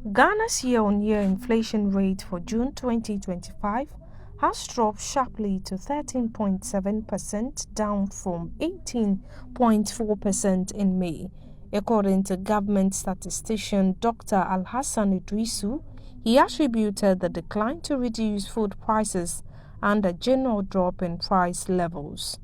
Ghana's year-on-year inflation rate for June 2025 has dropped sharply to 13.7%, down from 18.4% in May. According to Government Statistician Dr. Alhassan Iddrisu, he attributed the decline to reduced food prices and a general drop in price levels.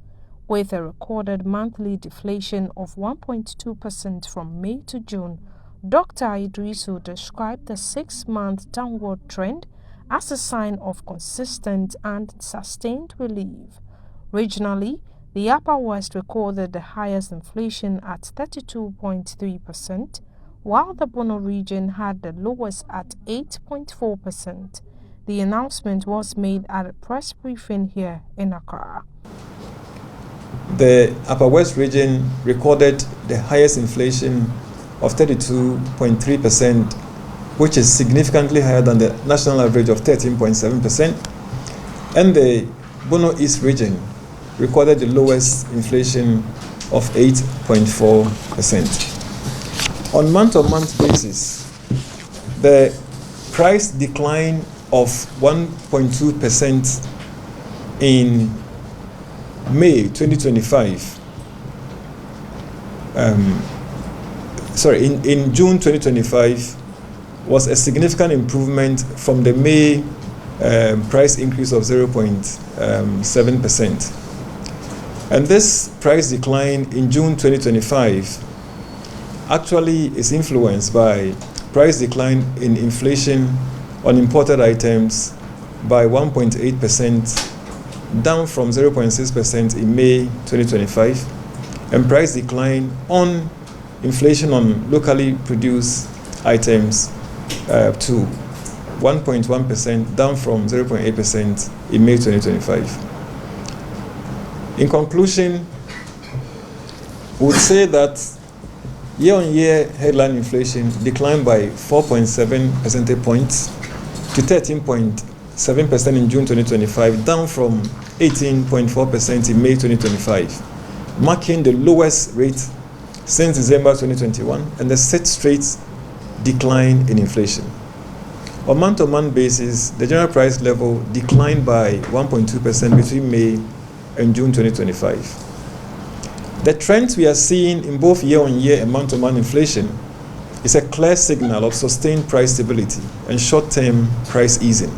With a recorded monthly deflation of 1.2% from May to June, Dr. Iddrisu described the 6-month downward trend as a sign of consistent and sustained relief. Regionally, the Upper West recorded the highest inflation at 32.3%, while the Bono Region had the lowest at 8.4%. The announcement was made at a press briefing here in Accra. The Upper West region recorded the highest inflation of 32.3%, which is significantly higher than the national average of 13.7%. And the Bono East region recorded the lowest inflation of 8.4%. On month-on-month basis, the price decline of 1.2% in May 2025, in June 2025 was a significant improvement from the May price increase of 0.7%. And this price decline in June 2025 actually is influenced by price decline in inflation on imported items by 1.8%, down from 0.6% in May 2025, and price decline on inflation on locally produced items to 1.1%, down from 0.8% in May 2025. In conclusion, we would say that year-on-year headline inflation declined by 4.7 percentage points to 13.7% in June 2025, down from 18.4% in May 2025, marking the lowest rate since December 2021 and the 6th straight decline in inflation. On month-on-month basis, the general price level declined by 1.2% between May and June 2025. The trends we are seeing in both year-on-year and month-on-month inflation is a clear signal of sustained price stability and short-term price easing.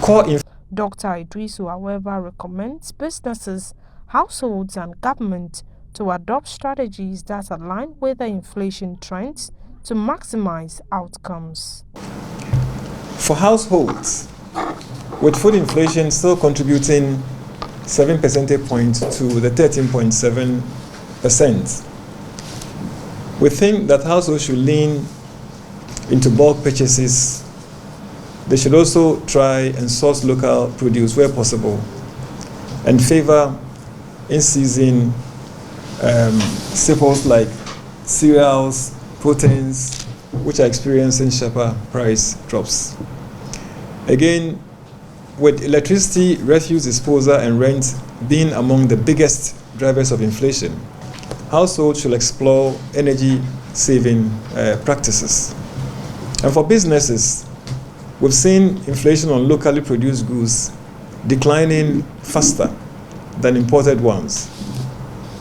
Dr. Iddrisu, however, recommends businesses, households, and government to adopt strategies that align with the inflation trends to maximize outcomes. For households, with food inflation still contributing 7 percentage points to the 13.7%, we think that households should lean into bulk purchases. They should also try and source local produce where possible and favor in-season staples like cereals, proteins, which are experiencing sharper price drops. Again, with electricity, refuse disposal, and rent being among the biggest drivers of inflation, households should explore energy-saving practices. And for businesses, we've seen inflation on locally produced goods declining faster than imported ones.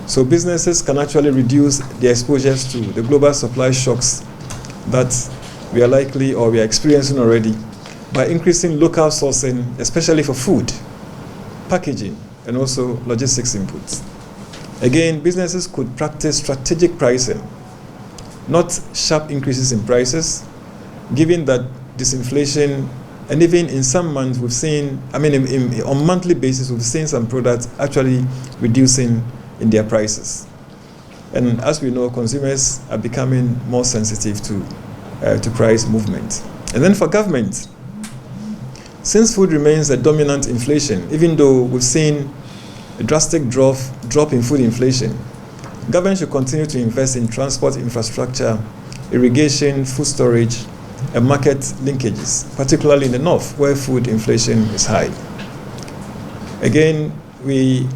So businesses can actually reduce their exposures to the global supply shocks that we are likely or we are experiencing already by increasing local sourcing, especially for food, packaging, and also logistics inputs. Again, businesses could practice strategic pricing, not sharp increases in prices, given that disinflation, and even in some months we've seen, on monthly basis, we've seen some products actually reducing in their prices. And as we know, consumers are becoming more sensitive to price movement. And then for government, since food remains a dominant inflation, even though we've seen a drastic drop in food inflation, government should continue to invest in transport infrastructure, irrigation, food storage, and market linkages, particularly in the north, where food inflation is high. Again, we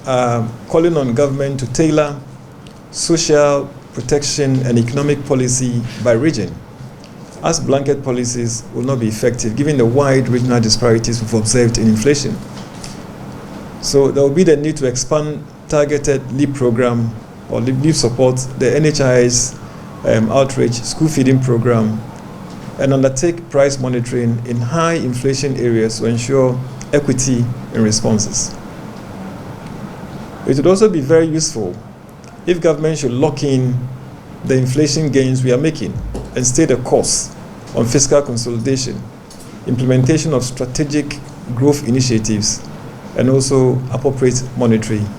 are calling on government to tailor social protection and economic policy by region as blanket policies will not be effective given the wide regional disparities we've observed in inflation. So there will be the need to expand targeted LEAP program or LEAP support, the NHI's outreach school feeding program, and undertake price monitoring in high inflation areas to ensure equity in responses. It would also be very useful if government should lock in the inflation gains we are making and stay the course on fiscal consolidation, implementation of strategic growth initiatives, and also appropriate monetary